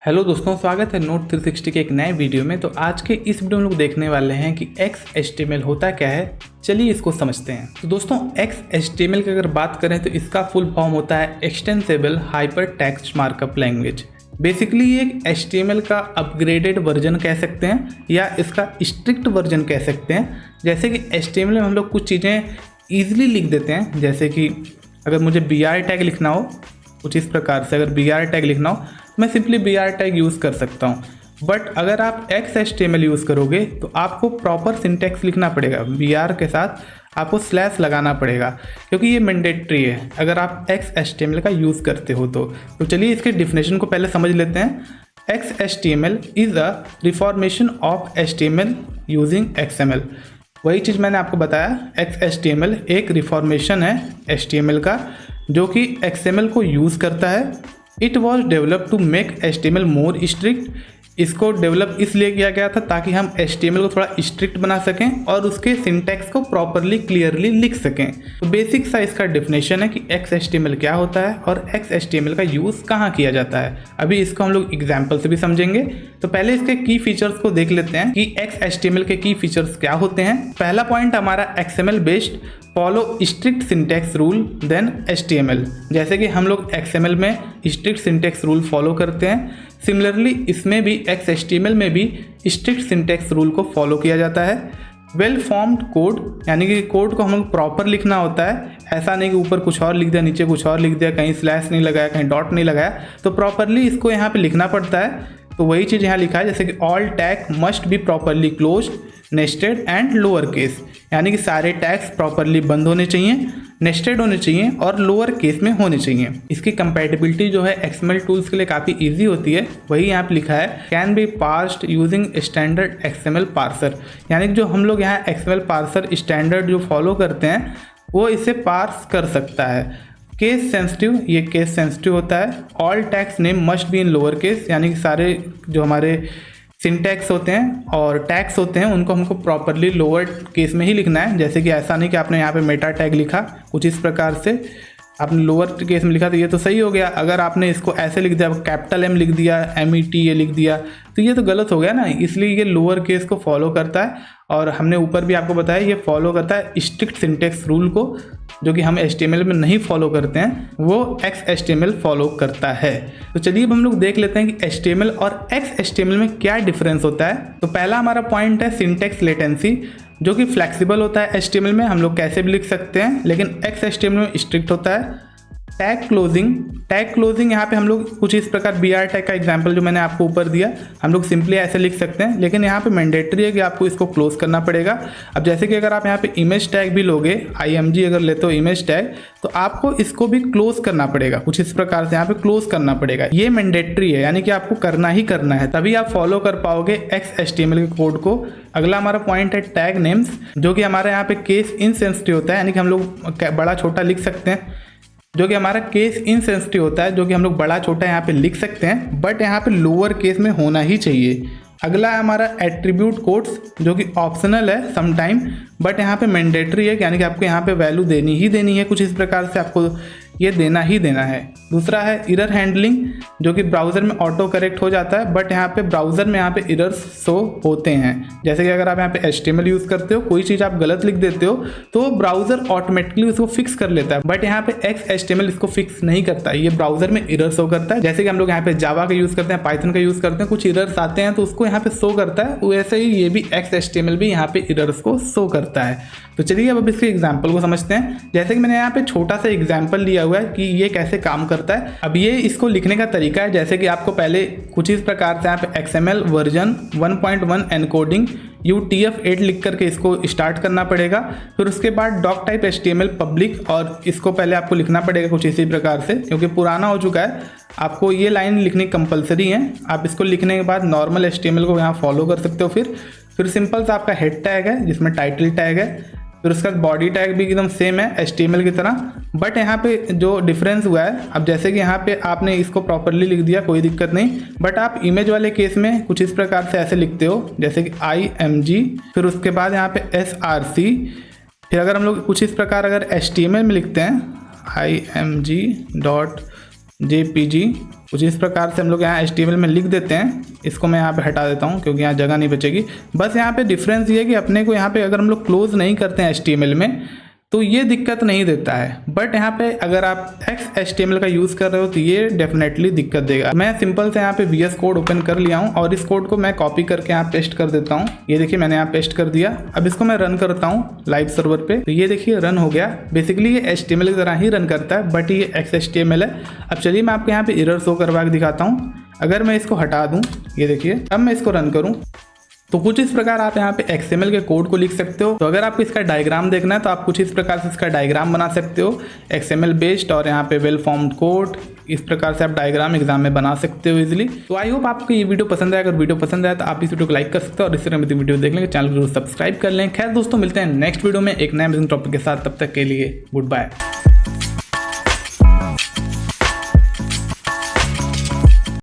Hello दोस्तों, स्वागत है नोट 360 के एक नए वीडियो में। तो आज के इस वीडियो में लोग देखने वाले हैं कि XHTML होता क्या है। चलिए इसको समझते हैं। तो दोस्तों XHTML की अगर बात करें तो इसका फुल फॉर्म होता है extensible hyper text markup language. Basically ये एक HTML का अपग्रेडेड वर्जन कह सकते हैं या इसका स्ट्रिक्ट वर्जन कह सकते हैं। जैसे कि HTML में हम लोग कुछ चीज़ें ईजिली लिख देते हैं, जैसे कि अगर मुझे BR टैग लिखना हो कुछ इस प्रकार से, अगर BR टैग लिखना हो मैं सिंपली BR टैग यूज़ कर सकता हूँ। बट अगर आप XHTML यूज़ करोगे तो आपको प्रॉपर सिंटैक्स लिखना पड़ेगा। BR के साथ आपको स्लैश लगाना पड़ेगा क्योंकि ये मैंडेटरी है अगर आप XHTML का यूज़ करते हो तो चलिए इसके डिफिनेशन को पहले समझ लेते हैं। XHTML is a reformation of HTML using XML। वही चीज़ मैंने आपको बताया, XHTML एक रिफॉर्मेशन है HTML का जो कि XML को यूज़ करता है। It was develop to make HTML more strict. इसको डेवलप इसलिए किया गया था ताकि हम HTML को थोड़ा स्ट्रिक्ट बना सकें और उसके सिंटैक्स को प्रॉपरली क्लियरली लिख सकें। तो बेसिक सा इसका डिफिनेशन है कि XHTML क्या होता है और XHTML का यूज़ कहाँ किया जाता है। अभी इसको हम लोग एग्जाम्पल से भी समझेंगे। तो पहले इसके की फीचर्स को देख लेते हैं कि XHTML के की फीचर्स क्या होते हैं। पहला पॉइंट हमारा XML based follow strict syntax rule then HTML। जैसे कि हम लोग XML में स्ट्रिक्ट सिंटैक्स रूल फॉलो करते हैं, सिमिलरली इसमें भी XHTML में भी स्ट्रिक्ट सिंटैक्स रूल को फॉलो किया जाता है। वेल फॉर्म्ड कोड, यानी कि कोड को हम लोग प्रॉपर लिखना होता है। ऐसा नहीं कि ऊपर कुछ और लिख दिया नीचे कुछ और लिख दिया, कहीं स्लैश नहीं लगाया कहीं डॉट नहीं लगाया, तो प्रॉपरली इसको यहाँ पे लिखना पड़ता है। तो वही चीज़ यहाँ लिखा है, जैसे कि all tag must be properly closed, nested and lower case, यानी कि सारे टैग्स प्रॉपरली बंद होने चाहिए, नेस्टेड होने चाहिए और लोअर केस में होने चाहिए। इसकी कंपैटिबिलिटी जो है XML टूल्स के लिए काफ़ी इजी होती है। वही यहाँ पे लिखा है, can be parsed using standard XML parser, यानी कि जो हम लोग यहाँ XML पार्सर स्टैंडर्ड जो फॉलो करते हैं वो इसे पार्स कर सकता है। केस सेंसिटिव, ये केस सेंसिटिव होता है। All tags name must be in lower case, यानी कि सारे जो हमारे सिंटैक्स होते हैं और टैग्स होते हैं उनको हमको प्रॉपरली लोअर केस में ही लिखना है। जैसे कि ऐसा नहीं कि आपने यहाँ पे मेटा टैग लिखा कुछ इस प्रकार से आपने लोअर केस में लिखा तो ये तो सही हो गया। अगर आपने इसको ऐसे लिख दिया, कैपिटल M लिख दिया, MET ये लिख दिया, तो ये तो गलत हो गया ना। इसलिए ये लोअर केस को फॉलो करता है और हमने ऊपर भी आपको बताया ये फॉलो करता है स्ट्रिक्ट सिंटैक्स रूल को, जो कि हम HTML में नहीं फॉलो करते हैं, वो XHTML फॉलो करता है। तो चलिए अब हम लोग देख लेते हैं कि HTML और XHTML में क्या डिफरेंस होता है। तो पहला हमारा पॉइंट है सिंटैक्स लेटेंसी, जो कि फ्लेक्सिबल होता है HTML में, हम लोग कैसे भी लिख सकते हैं, लेकिन XHTML में स्ट्रिक्ट होता है। टैग क्लोजिंग यहाँ पे हम लोग कुछ इस प्रकार BR टैग का एग्जांपल जो मैंने आपको ऊपर दिया, हम लोग सिंपली ऐसे लिख सकते हैं, लेकिन यहाँ पे मैंडेटरी है कि आपको इसको क्लोज करना पड़ेगा। अब जैसे कि अगर आप यहाँ पे इमेज टैग भी लोगे, IMG अगर लेते हो इमेज टैग, तो आपको इसको भी क्लोज करना पड़ेगा कुछ इस प्रकार से, यहाँ पे क्लोज करना पड़ेगा। ये मैंडेटरी है, यानी कि आपको करना ही करना है, तभी आप फॉलो कर पाओगे XHTML के कोड को। अगला हमारा पॉइंट है टैग नेम्स, जो कि हमारे यहाँ पे केस इनसेंसिटिव होता है, यानी कि हम लोग बड़ा छोटा लिख सकते हैं, जो कि हमारा केस इनसेंसिटिव होता है, जो कि हम लोग बड़ा छोटा यहाँ पे लिख सकते हैं, बट यहाँ पे लोअर केस में होना ही चाहिए। अगला है हमारा एट्रीब्यूट कोड्स, जो कि ऑप्शनल है समटाइम, बट यहाँ पे मैंडेटरी है, यानी कि आपको यहाँ पे वैल्यू देनी ही देनी है, कुछ इस प्रकार से आपको ये देना ही देना है। दूसरा है एरर हैंडलिंग, जो कि ब्राउज़र में ऑटो करेक्ट हो जाता है, बट यहाँ पे ब्राउज़र में यहाँ पे एरर्स शो होते हैं। जैसे कि अगर आप यहाँ पे HTML यूज़ करते हो, कोई चीज़ आप गलत लिख देते हो तो ब्राउज़र ऑटोमेटिकली उसको फिक्स कर लेता है, बट यहाँ पे XHTML इसको फिक्स नहीं करता, ये ब्राउज़र में एरर शो करता है। जैसे कि हम लोग यहाँ पे जावा का यूज़ करते हैं, पाइथन का यूज़ करते हैं, कुछ एरर्स आते हैं तो उसको यहाँ पे शो करता है, वैसे ही ये भी XHTML भी यहाँ पे एरर्स को शो करता है। तो चलिए अब इसके एग्जाम्पल को समझते हैं। जैसे कि मैंने यहाँ पे छोटा सा एग्जाम्पल लिया हुआ है कि ये कैसे काम करता है। अब ये इसको लिखने का तरीका है, जैसे कि आपको पहले कुछ इस प्रकार से यहाँ पे XML वर्जन 1.1 एनकोडिंग UTF-8 लिख करके इसको स्टार्ट करना पड़ेगा। फिर उसके बाद डॉक टाइप HTML पब्लिक, और इसको पहले आपको लिखना पड़ेगा कुछ इसी प्रकार से, क्योंकि पुराना हो चुका है, आपको ये लाइन लिखनी कंपलसरी है। आप इसको लिखने के बाद नॉर्मल HTML को यहाँ फॉलो कर सकते हो। फिर सिंपल सा आपका हेड टैग है जिसमें टाइटल टैग है, फिर उसका बॉडी टैग भी एकदम सेम है HTML की तरह, बट यहाँ पे जो डिफरेंस हुआ है, अब जैसे कि यहाँ पे आपने इसको प्रॉपरली लिख दिया कोई दिक्कत नहीं, बट आप इमेज वाले केस में कुछ इस प्रकार से ऐसे लिखते हो, जैसे कि IMG, फिर उसके बाद यहाँ पे SRC। फिर अगर हम लोग कुछ इस प्रकार अगर HTML में लिखते हैं IMG.jpg, कुछ इस प्रकार से हम लोग यहाँ HTML में लिख देते हैं। इसको मैं यहाँ पे हटा देता हूँ क्योंकि यहाँ जगह नहीं बचेगी। बस यहाँ पे डिफरेंस ये है कि अपने को यहाँ पे अगर हम लोग क्लोज नहीं करते हैं HTML में तो ये दिक्कत नहीं देता है, बट यहाँ पे अगर आप XHTML का यूज़ कर रहे हो तो ये डेफिनेटली दिक्कत देगा। मैं सिंपल से यहाँ पे VS कोड ओपन कर लिया हूँ और इस कोड को मैं कॉपी करके यहाँ पेस्ट कर देता हूँ। ये देखिए मैंने यहाँ पेस्ट कर दिया। अब इसको मैं रन करता हूँ लाइव सर्वर पे, तो ये देखिए रन हो गया। बेसिकली ये HTML की तरह ही रन करता है, बट ये XHTML है। अब चलिए मैं आपको यहाँ पे एरर शो करवा के दिखाता हूँ। अगर मैं इसको हटा दूँ, ये देखिए अब मैं इसको रन करूँ तो कुछ इस प्रकार आप यहाँ पे XML के कोड को लिख सकते हो। तो अगर आपको इसका डायग्राम देखना है तो आप कुछ इस प्रकार से इसका डायग्राम बना सकते हो XML बेस्ड, और यहाँ पे वेल फॉर्म्ड कोड, इस प्रकार से आप डायग्राम एग्जाम में बना सकते हो इजीली। तो आई होप आपको ये वीडियो पसंद आया। अगर वीडियो पसंद आया तो आप इस वीडियो को लाइक कर सकते हो और इस तरह मेरी वीडियो देख लेंगे, चैनल को सब्सक्राइब कर लें। खैर दोस्तों, मिलते हैं नेक्स्ट वीडियो में एक नए टॉपिक के साथ। तब तक के लिए गुड बाय।